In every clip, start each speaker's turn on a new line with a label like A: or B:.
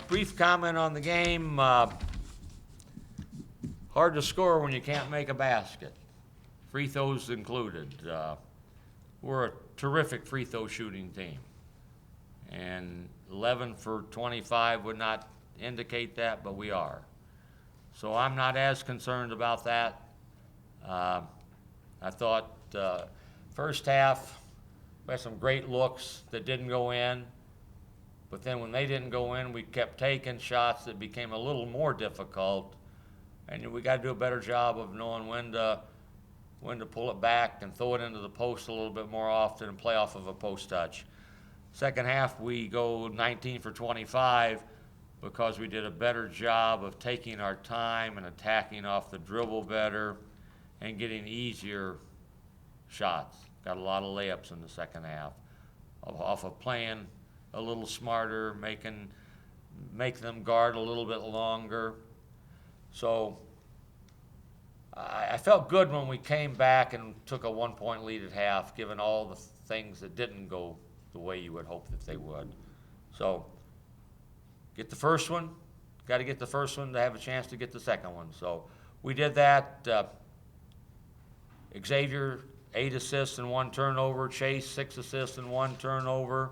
A: Brief comment on the game. Hard to score when you can't make a basket. Free throws included. We're a terrific free throw shooting team. And 11 for 25 would not indicate that, but we are. So I'm not as concerned about that. I thought first half, we had some great looks that didn't go in. But then when they didn't go in, we kept taking shots that became a little more difficult. And we got to do a better job of knowing when to pull it back and throw it into the post a little bit more often and play off of a post touch. Second half, we go 19 for 25 because we did a better job of taking our time and attacking off the dribble better and getting easier shots. Got a lot of layups in the second half off of playing a little smarter, make them guard a little bit longer. So I felt good when we came back and took a 1-point lead at half, given all the things that didn't go the way you would hope that they would. So get the first one, got to get the first one to have a chance to get the second one. So we did that. Xavier, 8 assists and 1 turnover. Chase, 6 assists and 1 turnover.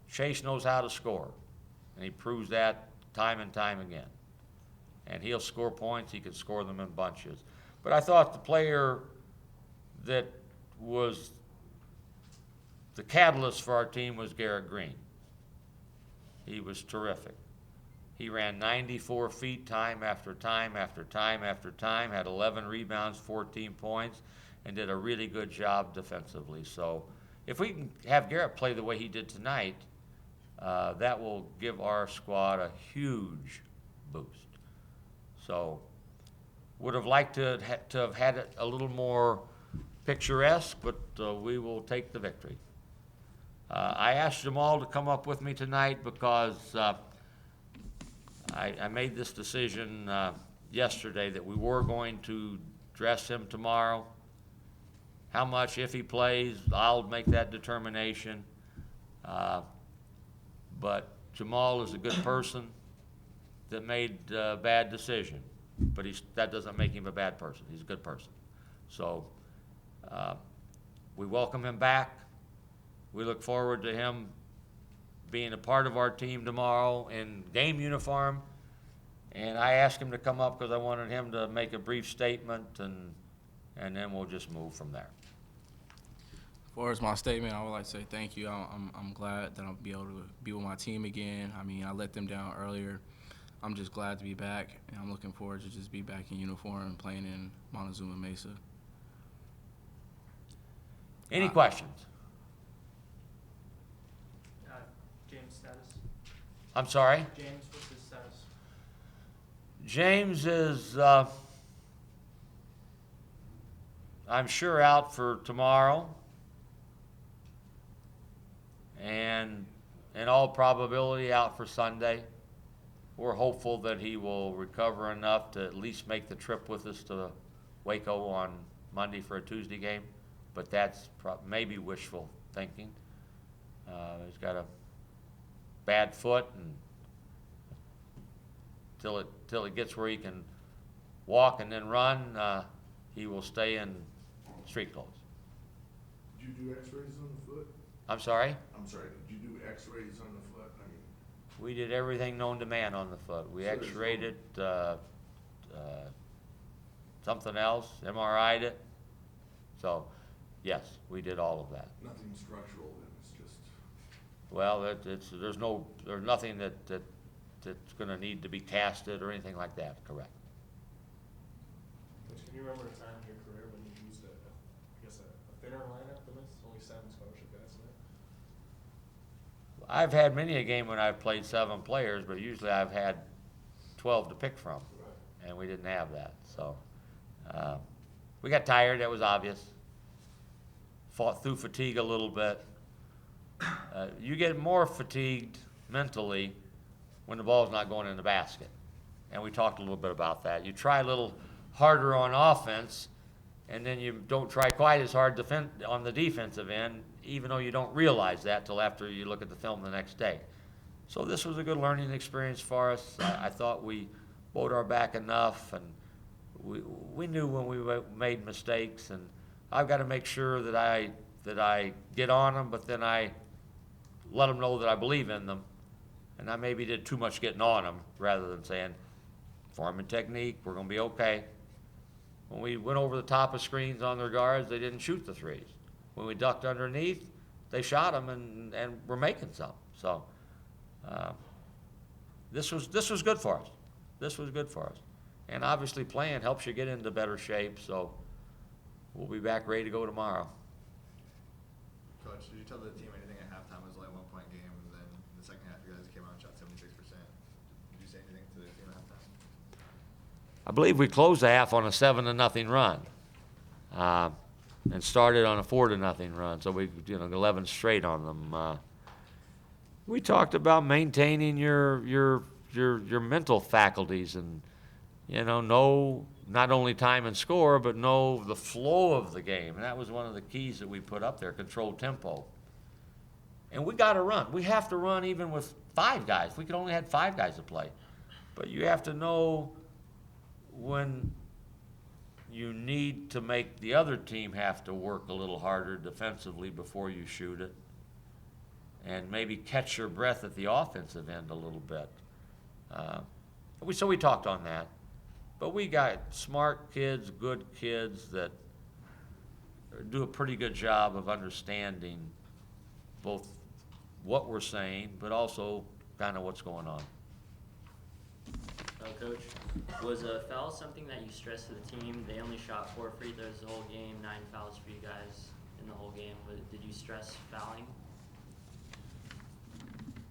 A: Chase knows how to score, and he proves that time and time again. And he'll score points. He can score them in bunches. But I thought the player that was the catalyst for our team was Garrett Green. He was terrific. He ran 94 feet time after time after time after time, had 11 rebounds, 14 points, and did a really good job defensively. So if we can have Garrett play the way he did tonight, that will give our squad a huge boost. So would have liked to have had it a little more picturesque, but we will take the victory. I asked Jamal to come up with me tonight because I made this decision yesterday that we were going to dress him tomorrow. How much, if he plays, I'll make that determination. But Jamal is a good person that made a bad decision, but that doesn't make him a bad person. He's a good person. So we welcome him back. We look forward to him being a part of our team tomorrow in game uniform. And I asked him to come up because I wanted him to make a brief statement, and then we'll just move from there.
B: As far as my statement, I would like to say thank you. I'm glad that I'll be able to be with my team again. I mean, I let them down earlier. I'm just glad to be back, and I'm looking forward to just be back in uniform and playing in Montezuma Mesa.
A: Any questions?
C: James' status?
A: I'm sorry?
C: James, what's his status?
A: James is, I'm sure, out for tomorrow. And in all probability out for Sunday. We're hopeful that he will recover enough to at least make the trip with us to Waco on Monday for a Tuesday game, but that's maybe wishful thinking. He's got a bad foot, and till it gets where he can walk and then run, he will stay in street clothes.
D: Did you do x-rays on the foot?
A: I'm sorry?
D: I'm sorry, did you do x-rays on the foot? I mean,
A: We did everything known to man on the foot. We x-rayed it, something else, MRI'd it. So, yes, we did all of that.
D: nothing structural, then it's just,
A: Well, there's nothing that's gonna need to be casted or anything like that, correct?
C: Can you remember a time in your career when you used a thinner lineup than this? Only 7 scholarship guys in it?
A: I've had many a game when I've played 7 players, but usually I've had 12 to pick from,
D: right.
A: and we didn't have that. So we got tired, that was obvious. Fought through fatigue a little bit. You get more fatigued mentally when the ball's not going in the basket. And we talked a little bit about that. You try a little harder on offense, and then you don't try quite as hard on the defensive end, even though you don't realize that till after you look at the film the next day. So this was a good learning experience for us. I thought we bowed our back enough, and we knew when we made mistakes, and I've got to make sure that I get on them, but then I let them know that I believe in them, and I maybe did too much getting on them rather than saying, form and technique, we're going to be okay. When we went over the top of screens on their guards, they didn't shoot the threes. When we ducked underneath, they shot them and were making some. So this was good for us. This was good for us. And obviously playing helps you get into better shape, so we'll be back ready to go tomorrow.
E: Coach, did you tell the team anything at halftime? It was only a 1 point game, and then in the second half, you guys came out and shot 76%. Did you say anything to the team at halftime?
A: I believe we closed the half on a 7-0 run, and started on a 4-0 run. So we, 11 straight on them. We talked about maintaining your mental faculties, and know not only time and score, but know the flow of the game. And that was one of the keys that we put up there: control tempo. And we got to run. We have to run even with 5 guys. We could only had 5 guys to play, but you have to know when you need to make the other team have to work a little harder defensively before you shoot it, and maybe catch your breath at the offensive end a little bit. So we talked on that. But we got smart kids, good kids that do a pretty good job of understanding both what we're saying, but also kind of what's going on.
F: Coach, was a foul something that you stressed to the team? They only shot 4 free throws the whole game, 9 fouls for you guys in the whole game. Did you stress fouling?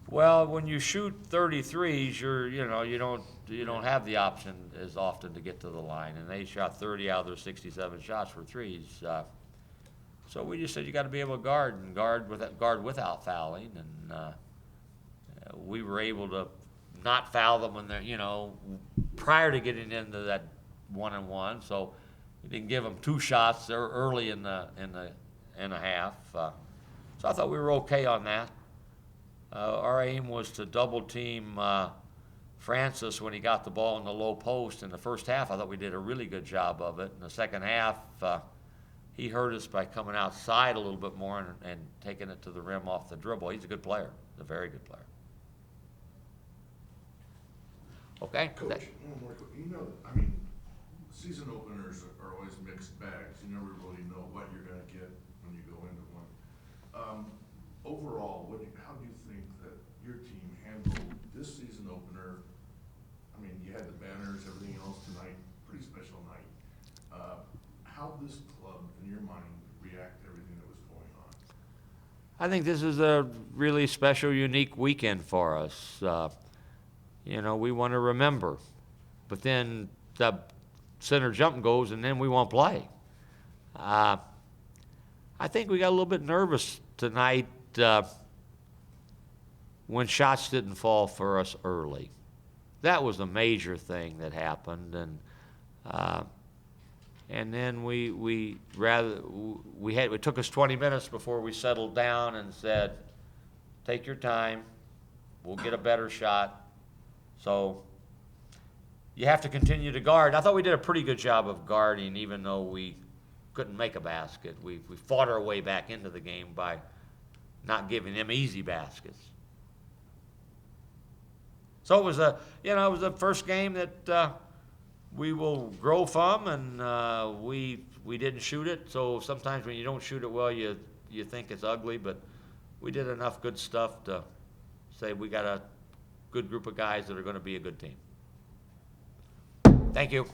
A: Well, when you shoot 33s, you don't have the option as often to get to the line, and they shot 30 out of their 67 shots for threes. So we just said you got to be able to guard without fouling, and we were able to not foul them when they're prior to getting into that 1-on-1. So we didn't give them 2 shots early in the half. So I thought we were okay on that. Our aim was to double team Francis when he got the ball in the low post. In the first half, I thought we did a really good job of it. In the second half, he hurt us by coming outside a little bit more and taking it to the rim off the dribble. He's a good player. He's a very good player. Okay?
D: Coach, one more, season openers are always mixed bags. You never really know what you're gonna get when you go into one. Overall, how do you think that your team handled this season opener? You had the banners, everything else tonight, pretty special night. How did this club, in your mind, react to everything that was going on?
A: I think this is a really special, unique weekend for us. We want to remember, but then the center jump goes, and then we won't play. I think we got a little bit nervous tonight when shots didn't fall for us early. That was a major thing that happened, and then it took us 20 minutes before we settled down and said, take your time, we'll get a better shot. So you have to continue to guard. I thought we did a pretty good job of guarding, even though we couldn't make a basket. We fought our way back into the game by not giving them easy baskets. So it was the first game that we will grow from, and we didn't shoot it. So sometimes when you don't shoot it well, you think it's ugly, but we did enough good stuff to say we got a good group of guys that are going to be a good team. Thank you.